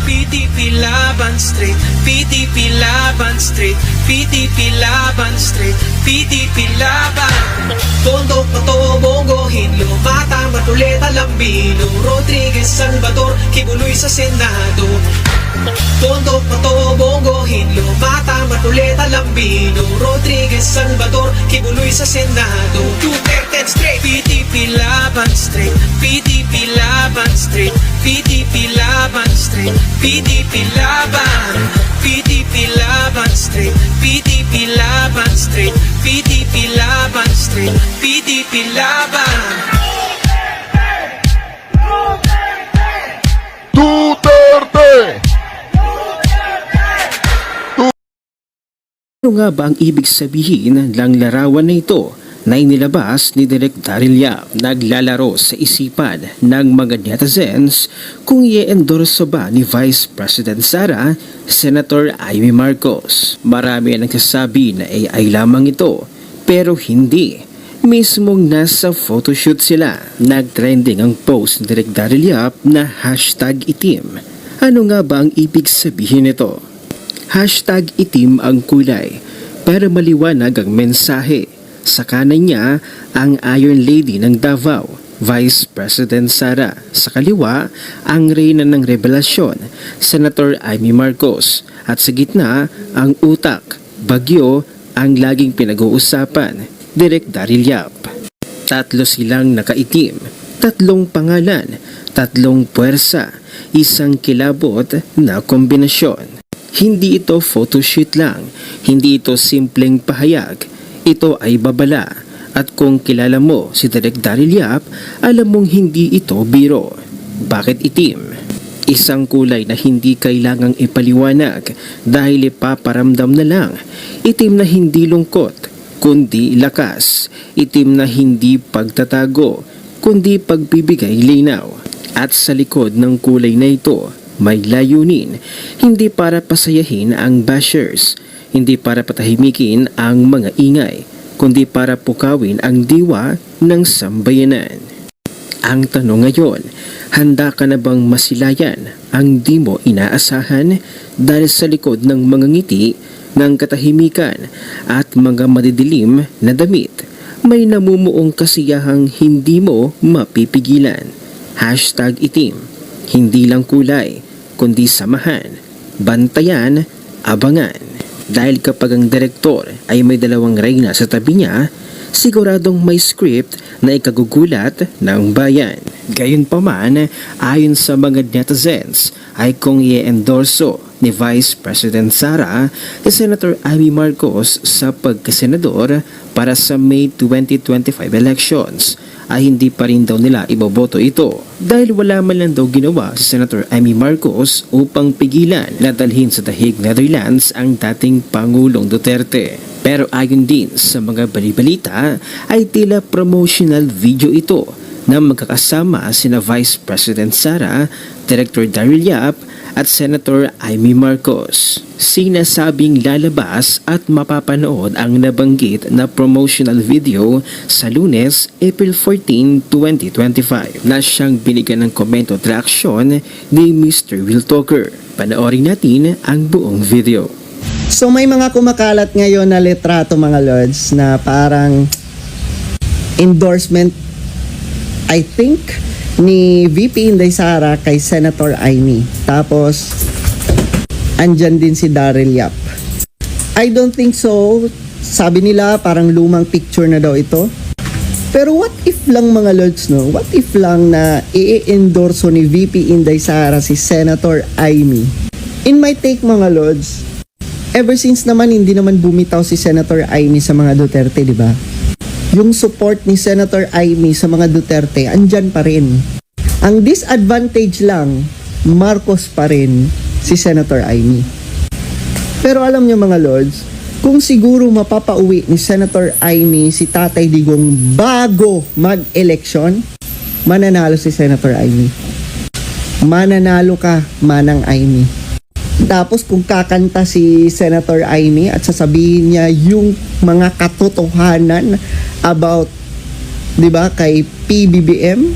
PDP Laban Street, PDP Laban Street, PDP Laban Street, PDP Laban. Tondo, Pato, Bongo, Hinlo, Mata, Matuleta, Lambino, Rodriguez, Salvador, Kibuloy sa Senado. Tondo, Pato, Bongo, Hinlo, Mata, Matuleta, Lambino, Rodriguez, Salvador, Kibuloy sa Senado. Duterte straight, PDP Laban Street, PDP Laban Street, PDP Laban Street, PDP Laban, PDP Laban Street, PDP Laban Street, PDP Laban Street, PDP Laban. Duterte! Ano nga ba ang ibig sabihin ng larawan na ito na inilabas ni Direk Daryl Yap? Naglalaro sa isipan ng mga netizens kung i-endorso ba ni Vice President Sara Senator Amy Marcos. Marami ang nagsasabi na AI lamang ito, pero hindi. Mismong nasa photoshoot sila. Nag-trending ang post ni Direk Daryl Yap na #itim. Ano nga ba ang ibig sabihin nito? #itim ang kulay, pero maliwanag ang mensahe. Sa kanan niya ang Iron Lady ng Davao, Vice President Sara. Sa kaliwa, ang Reyna ng Revelasyon, Senator Amy Marcos. At sa gitna, ang utak, bagyo, ang laging pinag-uusapan, Direk Daryl Yap. Tatlo silang nakaitim, tatlong pangalan, tatlong puwersa, isang kilabot na kombinasyon. Hindi ito photoshoot lang, hindi ito simpleng pahayag, ito ay babala. At kung kilala mo si Direk Daryl Yap, alam mong hindi ito biro. Bakit itim? Isang kulay na hindi kailangang ipaliwanag dahil ipaparamdam na lang. Itim na hindi lungkot, kundi lakas. Itim na hindi pagtatago, kundi pagbibigay linaw. At sa likod ng kulay na ito, may layunin, hindi para pasayahin ang bashers, hindi para patahimikin ang mga ingay, kundi para pukawin ang diwa ng sambayanan. Ang tanong ngayon, handa ka na bang masilayan ang di mo inaasahan dahil sa likod ng mga ngiti, ng katahimikan at mga madidilim na damit, may namumuong kasiyahang hindi mo mapipigilan. #itim, hindi lang kulay, kundi samahan, bantayan, abangan. Dahil kapag ang direktor ay may dalawang reyna sa tabi niya, siguradong may script na ikagugulat ng bayan. Gayunpaman, ayon sa mga netizens, ay kung i-endorso ni Vice President Sara si Senator Amy Marcos sa pagkasenador para sa May 2025 elections, ay hindi pa rin daw nila iboboto ito dahil wala man lang daw ginawa si Senator Amy Marcos upang pigilan na dalhin sa Hague, Netherlands ang dating Pangulong Duterte. Pero ayon din sa mga balibalita ay tila promotional video ito na magkakasama sina Vice President Sara, Director Daryl Yap at Senator Amy Marcos. Sinasabing lalabas at mapapanood ang nabanggit na promotional video sa Lunes, April 14, 2025 na siyang binigyan ng komento at reaksyon ni Mr. Will Talker. Panoorin natin ang buong video. So may mga kumakalat ngayon na litrato mga lords na parang endorsement, I think, ni VP Inday Sara kay Senator Amy. Tapos andyan din si Daryl Yap. I don't think so. Sabi nila parang lumang picture na daw ito. Pero what if lang mga lords, no? What if lang na i-endorso ni VP Inday Sara si Senator Amy? In my take mga lords, ever since naman hindi naman bumitaw si Senator Amy sa mga Duterte, di ba? Yung support ni Senator Amy sa mga Duterte, andyan pa rin. Ang disadvantage lang, Marcos pa rin si Senator Amy. Pero alam niyo mga lords, kung siguro mapapauwi ni Senator Amy si Tatay Digong bago mag-eleksyon, mananalo si Senator Amy. Mananalo ka, Manang Amy. Tapos kung kakanta si Senator Amy at sasabihin niya yung mga katotohanan about, 'di ba, kay PBBM,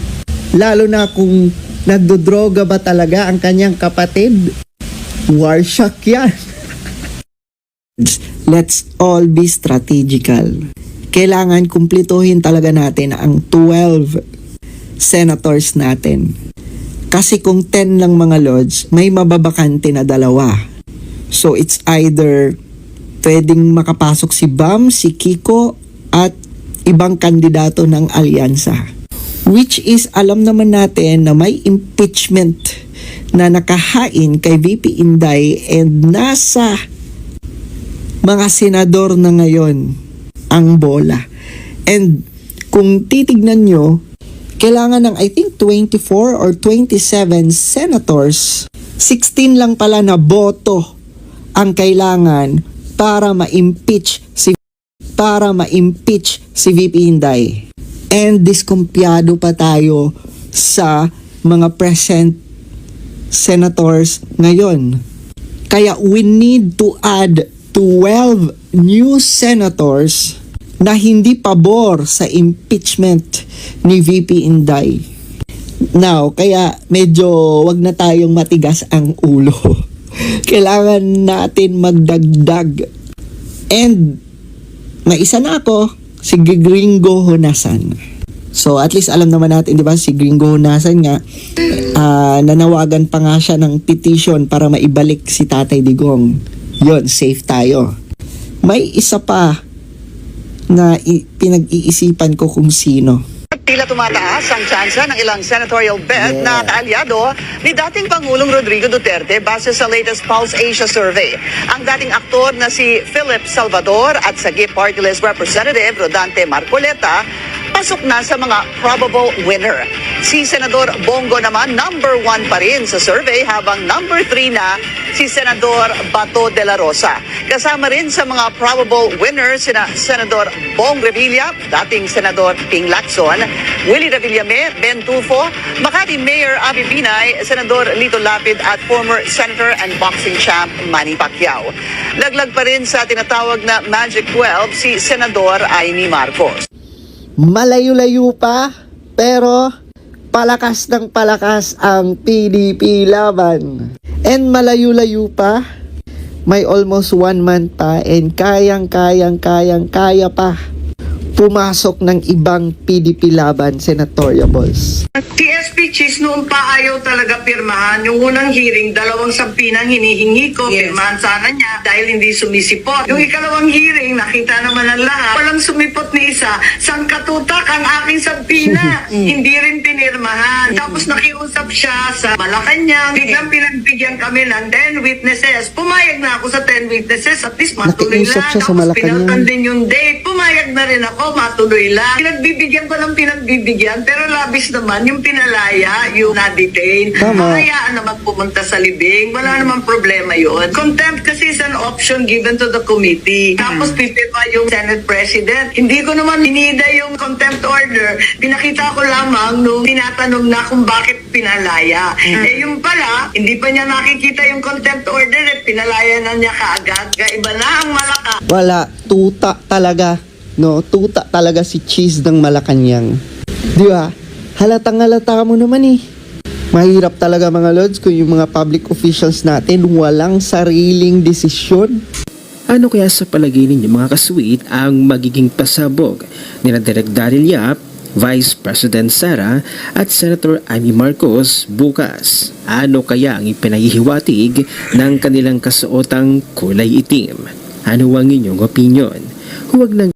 lalo na kung Nagdodroga ba talaga ang kanyang kapatid? Warshock yan. Let's all be strategical. Kailangan kumplituhin talaga natin ang 12 senators natin. Kasi kung 10 lang mga lods, may mababakante na 2. So it's either pwedeng makapasok si Bam, si Kiko, at ibang kandidato ng alyansa. Which is, alam naman natin na may impeachment na nakahain kay VP Inday and nasa mga senador na ngayon ang bola. And kung titignan nyo, kailangan ng I think 24 or 27 senators, 16 lang pala na boto ang kailangan para ma-impeach si VP Inday. And diskumpiyado pa tayo sa mga present senators ngayon. Kaya we need to add 12 new senators na hindi pabor sa impeachment ni VP Inday. Now, kaya medyo wag na tayong matigas ang ulo. Kailangan natin magdagdag. And may isa na ako, si Gringo Honasan. So at least alam naman natin, di ba, si Gringo Honasan nga, nanawagan pa nga siya ng petition para maibalik si Tatay Digong. Yon, safe tayo. May isa pa na pinag-iisipan ko kung sino. Tila tumataas ang tsansa ng ilang senatorial bed na kaalyado ni dating Pangulong Rodrigo Duterte base sa latest Pulse Asia survey. Ang dating aktor na si Philip Salvador at Sagip Party List Representative Rodante Marcoleta pasok na sa mga probable winner. Si Senador Bongo naman number 1 pa rin sa survey habang number 3 na si Senador Bato de la Rosa. Kasama rin sa mga probable winners sina Senador Bong Revilla, dating Senador Ping Lacson, Willie Revillame, Ben Tufo, Makati Mayor Abby Binay, Senador Lito Lapid at former Senator and boxing champ Manny Pacquiao. Laglag pa rin sa tinatawag na Magic 12 si Senador Amy Marcos. Malayo-layo pa, pero palakas ng palakas ang PDP laban. And malayo-layo pa, may almost 1 month pa and kaya pa pumasok ng ibang PDP laban senatoriables. TSP Cheese noon pa ayaw talaga pirmahan. Yung unang hearing, 2 sampinang hinihingi ko, pirmahan sana niya dahil hindi sumisipot. Yung ikalawang hearing, nakita naman ang lahat, walang sumipot ni isa, sangkatutak ang aking sampina. Hindi rin pinirmahan. Tapos nakiusap siya sa Malacanang, biglang pinagbigyan kami ng 10 witnesses. Pumayag na ako sa 10 witnesses, at least matuloy Nakiusap lang. siya sa Tapos Malacanang. pinaltan din yung date. Pumayag na rin ako, matuloy lang. Pinagbibigyan ko ng pinagbibigyan, pero labis naman yung pinalaya, yung na-detain. Tama. Hayaan naman pumunta sa libing. Wala namang problema yun. Contempt kasi is an option given to the committee. Tapos pipirma yung Senate President. Hindi ko naman hinida yung contempt order. Pinakita ko lamang nung tinatanong na kung bakit pinalaya. Eh yung pala, hindi pa niya nakikita yung contempt order, pinalaya na niya kaagad. Iba na ang Malaka. Wala, tuta talaga. No, tuta talaga si Cheese ng Malacanang. Di ba? Halatang-halata mo naman eh. Mahirap talaga mga lods kung yung mga public officials natin walang sariling desisyon. Ano kaya sa palagay ninyo mga kasweet ang magiging pasabog ni Direk Daryl Yap, Vice President Sara at Senator Amy Marcos bukas? Ano kaya ang ipinahihiwatig ng kanilang kasuotang kulay itim? Ano ang inyong opinion? Huwag nang